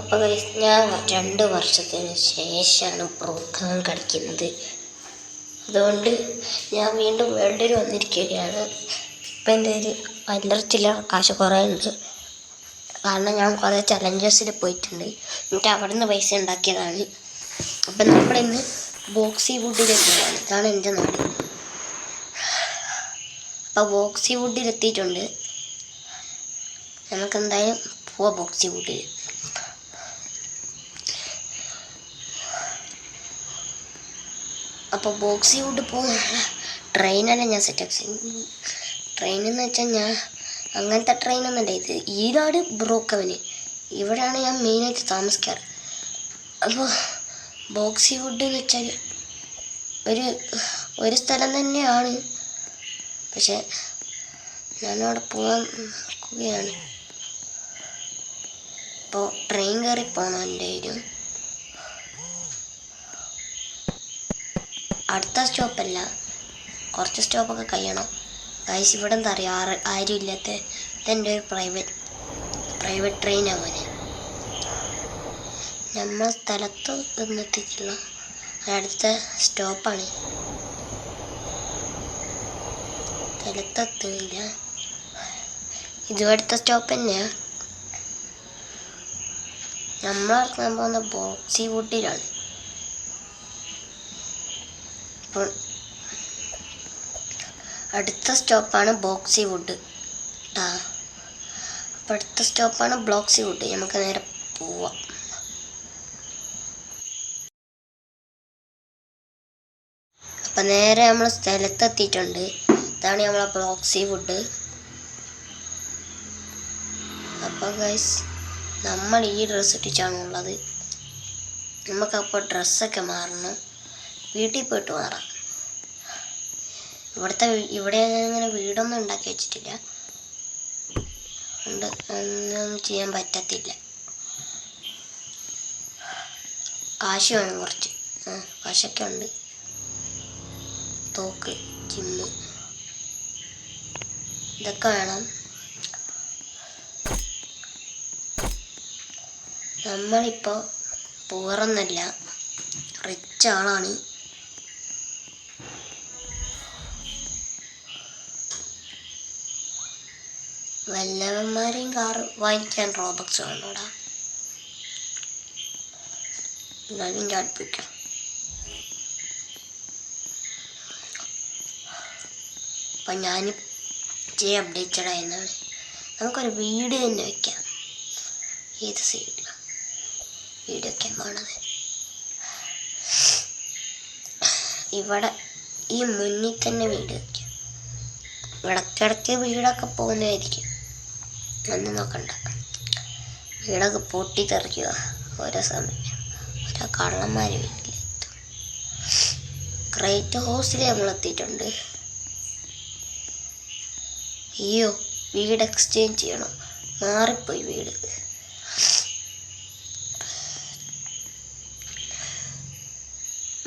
അപ്പോൾ ഞാൻ 2 വർഷത്തിന് ശേഷമാണ് പ്രോഗ്രാം കളിക്കുന്നത്. അതുകൊണ്ട് ഞാൻ വീണ്ടും വേൾഡിൽ വന്നിരിക്കുകയാണ്. ഇപ്പം എൻ്റെ ഒരു അല്ലറച്ചില്ല കാശ് കുറേ ഉണ്ട്. കാരണം ഞാൻ കുറേ ചലഞ്ചസിൽ പോയിട്ടുണ്ട്. എന്നിട്ട് അവിടെ നിന്ന് പൈസ ഉണ്ടാക്കിയതാണ്. അപ്പം നമ്മളിന്ന് ബോക്സിവുഡിലേക്ക് പോവാണ്. ഇതാണ് എൻ്റെ നാട്. അപ്പോൾ ബോക്സിവുഡിലെത്തിയിട്ടുണ്ട്. നമുക്കെന്തായാലും പോവാം ബോക്സിവുഡിൽ. അപ്പോൾ ബോക്സിവുഡ് പോകുന്ന ട്രെയിനാണ് ഞാൻ സെറ്റാക്കി. ട്രെയിനെന്ന് വെച്ചാൽ ഞാൻ അങ്ങനത്തെ ട്രെയിനൊന്നുമല്ല ഇത്. ഈ നാട് ബ്രോക്കവന്. ഇവിടെയാണ് ഞാൻ മെയിനായിട്ട് താമസിക്കാറ്. അപ്പോൾ ബോക്സിവുഡ് എന്ന് വെച്ചാൽ ഒരു സ്ഥലം തന്നെയാണ്. പക്ഷെ ഞാനവിടെ പോകാൻ നോക്കുകയാണ്. അപ്പോൾ ട്രെയിൻ കയറി പോകണം. എൻ്റെ ഒരു അടുത്ത സ്റ്റോപ്പല്ല, കുറച്ച് സ്റ്റോപ്പൊക്കെ കഴിയണം. ഗൈസ് ഇവിടെ എന്താ അറിയാം, ആരും ഇല്ലാത്ത ഇതെൻ്റെ ഒരു പ്രൈവറ്റ് ട്രെയിനാണ് പോലെ. നമ്മൾ സ്ഥലത്ത് എത്തിയിട്ടുള്ള അടുത്ത സ്റ്റോപ്പാണ്. സ്ഥലത്തെത്തുന്നില്ല. ഇതും അടുത്ത സ്റ്റോപ്പ് തന്നെയാണ്. നമ്മൾ ഇറങ്ങാൻ പോകുന്ന ബോക്സിവുഡിലാണ്. അപ്പോൾ അടുത്ത സ്റ്റോപ്പാണ് ബോക്സിവുഡ് കേട്ടോ. അപ്പോൾ അടുത്ത സ്റ്റോപ്പാണ് ബോക്സിവുഡ്. നമുക്ക് നേരെ പോവാം. അപ്പം നേരെ നമ്മൾ സ്ഥലത്തെത്തിയിട്ടുണ്ട്. ഇതാണ് നമ്മളെ ബോക്സിവുഡ്. അപ്പോൾ ഗൈസ് നമ്മൾ ഈ ഡ്രസ്സ് ഇട്ടിട്ടാണുള്ളത്. നമുക്കപ്പോൾ ഡ്രസ്സൊക്കെ മാറണം. വീട്ടിൽ പോയിട്ട് മാറാം. ഇവിടെ അങ്ങനെ വീടൊന്നും ഉണ്ടാക്കി വെച്ചിട്ടില്ല. ഒന്നും ചെയ്യാൻ പറ്റത്തില്ല. കാശ് വേണം കുറച്ച്. കാശൊക്കെ ഉണ്ട്. തോക്ക്, ജിമ്മ്, ഇതൊക്കെ വേണം. നമ്മളിപ്പോൾ പൂറൊന്നല്ല, റിച്ച് ആളാണ്. വല്ലവന്മാരെയും കാറ് വാങ്ങിക്കാൻ റോബക്സ് വേണോടാ. എന്നാലും ചാടിപ്പിക്കാം. അപ്പം ഞാൻ അപ്ഡേറ്റഡ് ആയെന്നാണ്. നമുക്കൊരു വീട് തന്നെ വയ്ക്കാം. ഏത് സൈഡിലാണ് വീട് വയ്ക്കാൻ പോണത്? ഇവിടെ ഈ മുന്നിൽ തന്നെ വീട് വയ്ക്കാം. ഇടയ്ക്കിടയ്ക്ക് വീടൊക്കെ പോകുന്നതായിരിക്കും. ഒന്നും നോക്കണ്ട. വീടൊക്കെ പൊട്ടിത്തെറിക്കുക ഓരോ സമയം. ഓരോ കള്ളന്മാർ വീട്ടിലെത്തും. ക്രേറ്റ് ഹൗസിൽ നമ്മൾ എത്തിയിട്ടുണ്ട്. അയ്യോ, വീട് എക്സ്ചേഞ്ച് ചെയ്യണം. മാറിപ്പോയി വീട്.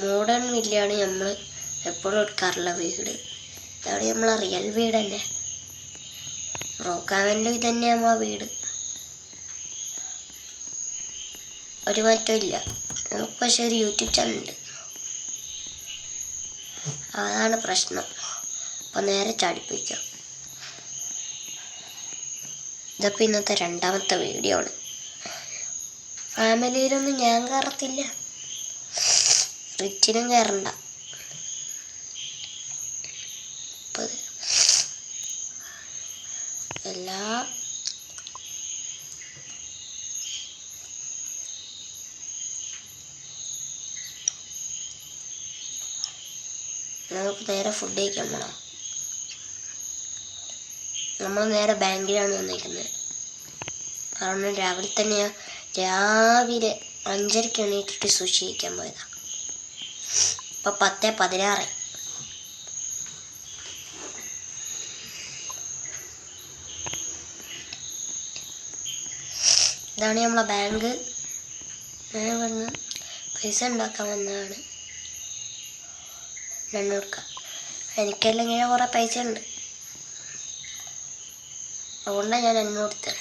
മോഡേൺ വില്ലയാണ് നമ്മൾ എപ്പോഴും എടുക്കാറുള്ള വീട്. ഇതാണ് നമ്മളെ റിയൽ വീട് തന്നെ. റോക്കാവൻ്റെ ഇത് തന്നെയാണ് നമ്മളെ വീട്. ഒരു മാറ്റവും ഇല്ല. നമുക്ക് പക്ഷേ ഒരു യൂട്യൂബ് ചാനലുണ്ട്. അതാണ് പ്രശ്നം. അപ്പോൾ നേരെ ചാടിപ്പോയിക്കാം. ഇതപ്പോൾ ഇന്നത്തെ 2ാമത്തെ വീഡിയോ ആണ്. ഫാമിലിയിലൊന്നും ഞാൻ കയറത്തില്ല. റിച്ചിനും കയറണ്ട. എല്ലാ നമുക്ക് നേരെ ഫുഡ് കഴിക്കാൻ പോകണം. നമ്മൾ നേരെ ബാങ്കിലാണ് വന്നിരിക്കുന്നത്. കാരണം രാവിലെ 5:30 എണീറ്റിട്ട് സുഷി കഴിക്കാൻ പോയതാണ്. ഇപ്പോൾ 10:16. ഇതാണ് നമ്മളെ ബാങ്ക്. ഞാൻ ഇവിടുന്ന് പൈസ ഉണ്ടാക്കാൻ വന്നതാണ്. 200. എനിക്കെല്ലാം ഇങ്ങനെ കുറേ പൈസ ഉണ്ട്. അതുകൊണ്ടാണ് ഞാൻ 500 എടുത്തത്.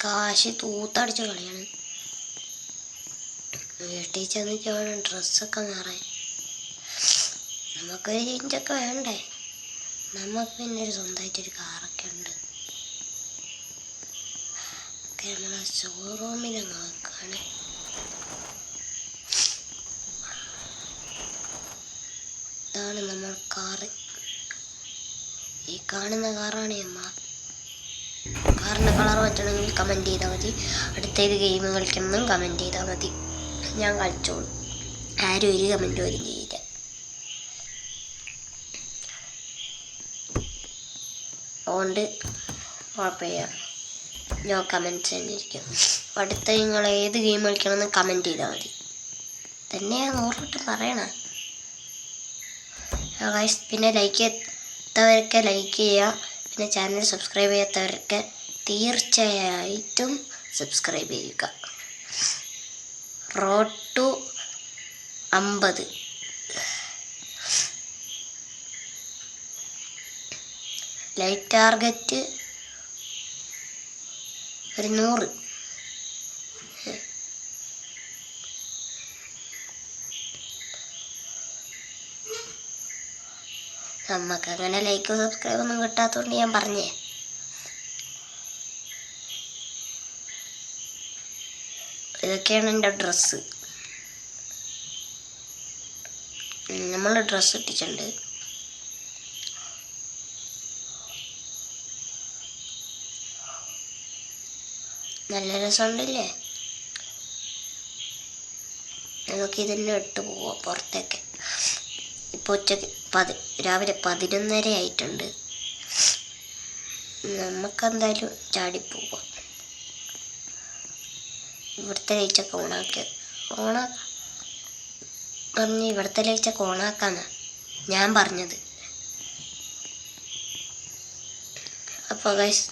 കാശ് തൂത്തടിച്ച കളിയാണ്. വീട്ടിൽ ചെന്നിട്ട് വേണം ഡ്രസ്സൊക്കെ മാറാൻ. നമുക്കൊരു ചേഞ്ചൊക്കെ വേണ്ടേ. നമുക്ക് പിന്നെ ഒരു സ്വന്തമായിട്ടൊരു കാറൊക്കെ ഉണ്ട്. ഒക്കെ നമ്മളെ ഷോറൂമിൽ നോക്കുകയാണ്. ഇതാണ് നമ്മൾ കാറ്. ഈ കാണുന്ന കാറാണ് അമ്മ. കാറിൻ്റെ കളർ പറ്റണമെങ്കിൽ കമൻറ്റ് ചെയ്താൽ മതി. അടുത്തേത് ഗെയിം കളിക്കണം കമൻറ്റ് ചെയ്താൽ മതി. ഞാൻ കളിച്ചോളൂ. ആരും ഒരു കമൻറ്റ് പോലും ചെയ്യില്ല. അതുകൊണ്ട് കുഴപ്പമില്ല, ഞാൻ കമൻറ്റ്സ് തന്നെയിരിക്കും. അടുത്ത നിങ്ങൾ ഏത് ഗെയിം കളിക്കണമെന്ന് കമൻറ്റ് ചെയ്താൽ മതി. തന്നെയാണ് ഓർമ്മയിട്ട് പറയണേ. പിന്നെ ലൈക്ക് ചെയ്യാത്തവരൊക്കെ ലൈക്ക് ചെയ്യുക. പിന്നെ ചാനൽ സബ്സ്ക്രൈബ് ചെയ്യാത്തവരൊക്കെ തീർച്ചയായിട്ടും സബ്സ്ക്രൈബ് ചെയ്യുക. Road to 50. ലൈറ്റ് ടാർഗറ്റ് ഒരു 100. നമുക്കങ്ങനെ ലൈക്ക് സബ്സ്ക്രൈബ് ഒന്നും കിട്ടാത്തതുകൊണ്ട് ഞാൻ പറഞ്ഞേ. ഇതൊക്കെയാണ് എൻ്റെ ഡ്രസ്സ്. നമ്മൾ ഡ്രസ്സ് ഇട്ടിട്ടുണ്ട്. നല്ല രസമുണ്ടല്ലേ. നമുക്കിതെല്ലാം ഇട്ട് പോവാം പുറത്തേക്ക്. ഇപ്പോൾ ഉച്ചയ്ക്ക് രാവിലെ 11:30 ആയിട്ടുണ്ട്. നമുക്കെന്തായാലും ചാടിപ്പോവാം. ഇവിടുത്തെ ലൈറ്റൊക്കെ പറഞ്ഞ് ഇവിടുത്തെ ലൈറ്റൊക്കെ ഓണാക്കാന്നാ ഞാൻ പറഞ്ഞത്. അപ്പോൾ ഗൈസ്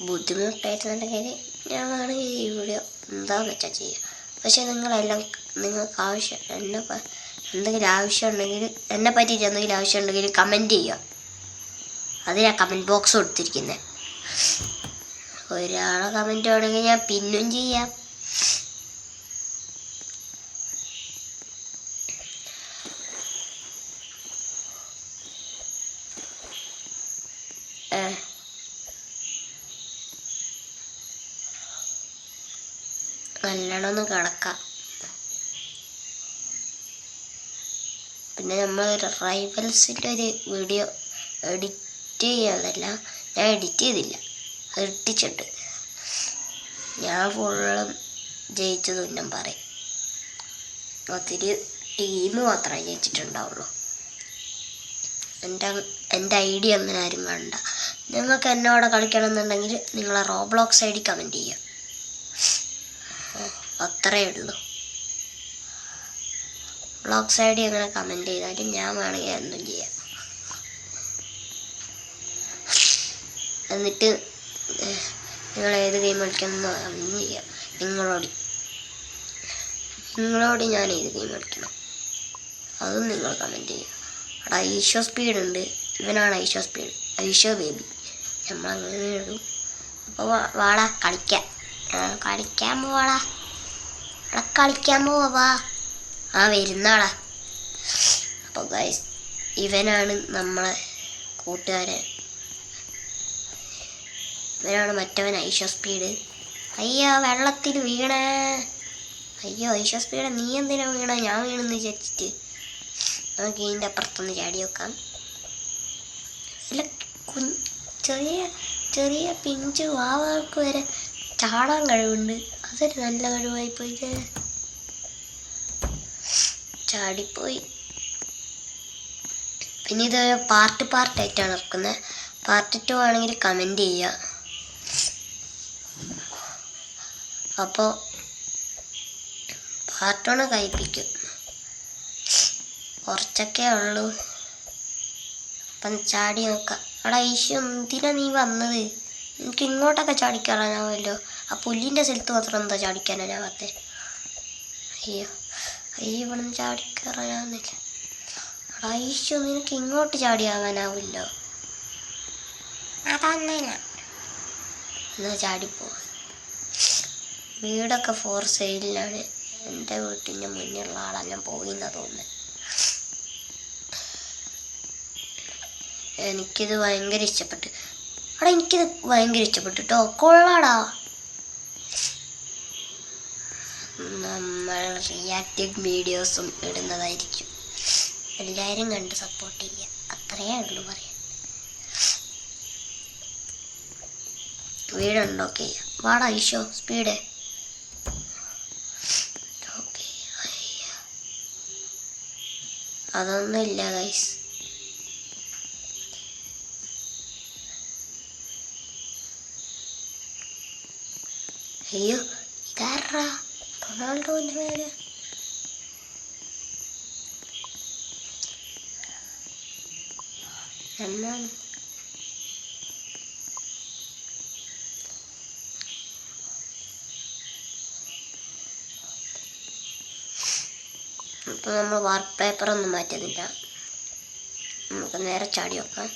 ബുദ്ധിമുട്ടായിട്ടുണ്ടെങ്കിൽ ഞാൻ വേണമെങ്കിൽ ഈ വീഡിയോ എന്താണെന്ന് വെച്ചാൽ ചെയ്യാം. പക്ഷേ നിങ്ങൾക്ക് ആവശ്യം എന്തെങ്കിലും ആവശ്യമുണ്ടെങ്കിൽ എന്നെ പറ്റിയിട്ട് എന്തെങ്കിലും ആവശ്യമുണ്ടെങ്കിൽ കമൻറ്റ് ചെയ്യുക. അതിനാ കമൻറ്റ് ബോക്സ് കൊടുത്തിരിക്കുന്നത്. ഒരാളെ കമൻറ്റ് വേണമെങ്കിൽ ഞാൻ പിന്നും ചെയ്യാം. നല്ലോണം ഒന്ന് കിടക്കാം. പിന്നെ നമ്മൾ റൈവൽസിൻ്റെ ഒരു വീഡിയോ എഡിറ്റ് ചെയ്യാതല്ല, ഞാൻ എഡിറ്റ് ചെയ്തില്ല, അത് ഇട്ടിട്ടുണ്ട്. ഞാൻ ഫുള്ളും ജയിച്ചതും ഞാൻ പറയും. ഒത്തിരി ടീം മാത്രമേ ജയിച്ചിട്ടുണ്ടാവുള്ളൂ. എൻ്റെ ഐഡിയ അങ്ങനെ ആരും കണ്ട. നിങ്ങൾക്ക് എന്നോട് കളിക്കണമെന്നുണ്ടെങ്കിൽ നിങ്ങളെ റോബ്ലോക്സ് ID കമൻറ്റ് ചെയ്യുക. അത്രയേ ഉള്ളൂ. ബ്ലോക്സ് ID അങ്ങനെ കമൻറ്റ് ചെയ്താലും ഞാൻ വേണമെങ്കിൽ എന്തും ചെയ്യാം. എന്നിട്ട് നിങ്ങൾ ഏത് ഗെയിം കളിക്കണമെന്ന് കമൻറ്റ് ചെയ്യാം. നിങ്ങളോട് ഞാൻ ഏത് ഗെയിം കളിക്കണം അതും നിങ്ങൾ കമൻറ്റ് ചെയ്യുക. അവിടെ ഐഷോ സ്പീഡ് ഉണ്ട്. ഇവനാണ് ഐഷോ സ്പീഡ്, ഐഷോ ബേബി. നമ്മളങ്ങനെ ഇടും. അപ്പോൾ വാടാ കളിക്കാൻ പോവാടാ. അവിടെ കളിക്കാൻ പോവാ. വരുന്നാടാ. അപ്പോൾ ഗൈസ് ഇവനാണ് നമ്മളെ കൂട്ടുകാരൻ. ഇവനാണ് മറ്റവൻ ഐഷോ സ്പീഡ്. അയ്യോ വെള്ളത്തിൽ വീണേ. അയ്യോ ഐഷോ സ്പീഡ് നീ എന്തിനാ വീണ? ഞാൻ വീണെന്ന് വിചാരിച്ചിട്ട്. നമുക്ക് ഇതിൻ്റെ അപ്പുറത്തൊന്ന് ചാടി വെക്കാം. അല്ല ചെറിയ പിഞ്ച് വാവകൾക്ക് വരെ ചാടാൻ കഴിവുണ്ട്. അതൊരു നല്ല കഴിവായി പോയിട്ട് ചാടിപ്പോയി. പിന്നെ ഇത് പാർട്ടായിട്ടാണ് ഇറക്കുന്നത്. പാർട്ട് 2 ആണെങ്കിൽ കമൻറ്റ് ചെയ്യുക. അപ്പോൾ പാർട്ട് 1 കഴിപ്പിക്കും. കുറച്ചൊക്കെ ഉള്ളൂ. അപ്പം ചാടി നോക്കാം. അവിടെ ഈശോ എന്തിനാ നീ വന്നത്? എനിക്ക് ഇങ്ങോട്ടൊക്കെ ചാടിക്കയറാനാവുമല്ലോ. ആ പുല്ലിൻ്റെ സ്ഥലത്ത് മാത്രം എന്താ ചാടിക്കാനാവാത്തേ? അയ്യോ ഇവിടെ നിന്ന് ചാടിക്കയറാനാവുന്നില്ല. അവിടെ ഈശോ നിനക്ക് ഇങ്ങോട്ട് ചാടിയാവാനാവില്ലോ. അതൊന്നില്ല. എന്നാൽ ചാടിപ്പോവാം. വീടൊക്കെ ഫോർ സെയിലിലാണ്. എൻ്റെ വീട്ടിൻ്റെ മുന്നിലുള്ള ആളെല്ലാം പോയിന്നാണ് തോന്നുന്നത്. എനിക്കിത് ഭയങ്കര ഇഷ്ടപ്പെട്ടു. അവിടെ എനിക്കിത് ഭയങ്കര ഇഷ്ടപ്പെട്ടു കേട്ടോ. കൊള്ളാടാ. നമ്മൾ റിയാക്റ്റഡ് വീഡിയോസും ഇടുന്നതായിരിക്കും. എല്ലാവരും കണ്ട് സപ്പോർട്ട് ചെയ്യുക. അത്രയേ ഉള്ളൂ പറയാൻ. വീട് അൺലോക്ക് ചെയ്യാം. വാടാ ഈശോ സ്പീഡ്. ഓക്കെ, അതൊന്നും ഇല്ല ഗൈസ്. അയ്യോ ഇതാരാ? റൊണാൾഡോന്റെ പേര്. എന്നാണ് ഇപ്പം നമ്മൾ വർക്ക് പേപ്പറൊന്നും മാറ്റുന്നില്ല. നമുക്ക് നേരെ ചാടി വെക്കാം.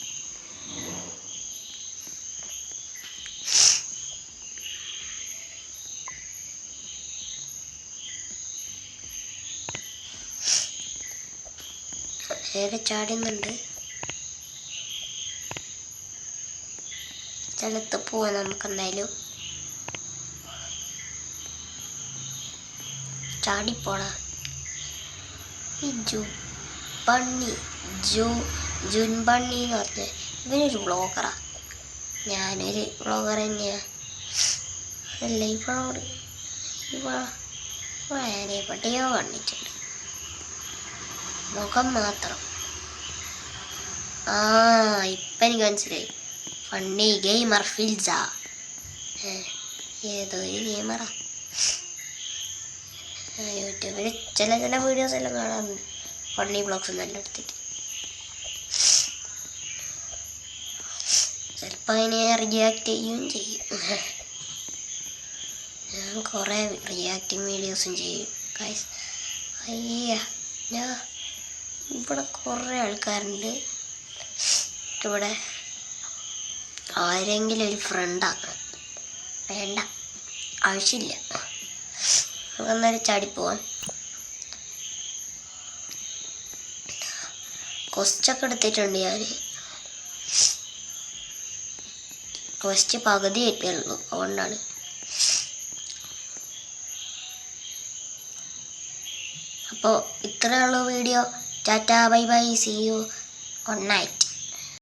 നേരെ ചാടുന്നുണ്ട്. സ്ഥലത്ത് പോവാൻ നമുക്ക് എന്തായാലും. ചാടിപ്പോടാ. ഈ ജുൻ ബണ്ണി എന്ന് പറഞ്ഞ ഇവനൊരു വ്ളോഗറാ. ഞാനൊരു വ്ളോഗർ തന്നെയാണ്. അല്ല ഞാൻ എവിടെയോ കണ്ടിട്ടുണ്ട്. മുഖം മാത്രം. ഇപ്പം എനിക്ക് മനസ്സിലായി. Funny gamer ഫിൽസ. ഏതോ ഒരു ഗെയിമറാ. യൂട്യൂബിൽ ചില വീഡിയോസ് എല്ലാം കാണാറുണ്ട്. ഫണ്ണി ബ്ലോഗ്സ് എല്ലാം എടുത്തിട്ട് ചിലപ്പോൾ അതിനെ റിയാക്ട് ചെയ്യുകയും ചെയ്യും. ഞാൻ കുറേ റിയാക്ടിങ് വീഡിയോസും ചെയ്യും ഗൈസ്. ഇവിടെ കുറേ ആൾക്കാരുണ്ട്. ഇവിടെ ആരെങ്കിലും ഒരു ഫ്രണ്ടാക്കണം. വേണ്ട, ആവശ്യമില്ല. നമുക്കെന്നാലും ചാടിപ്പോവാം. ക്വസ്റ്റൊക്കെ എടുത്തിട്ടുണ്ട് ഞാൻ. ക്വസ്റ്റ് പകുതി കിട്ടിയുള്ളൂ, അതുകൊണ്ടാണ്. അപ്പോൾ ഇത്രയേ ഉള്ളൂ video. Tata bye bye, see you, good night.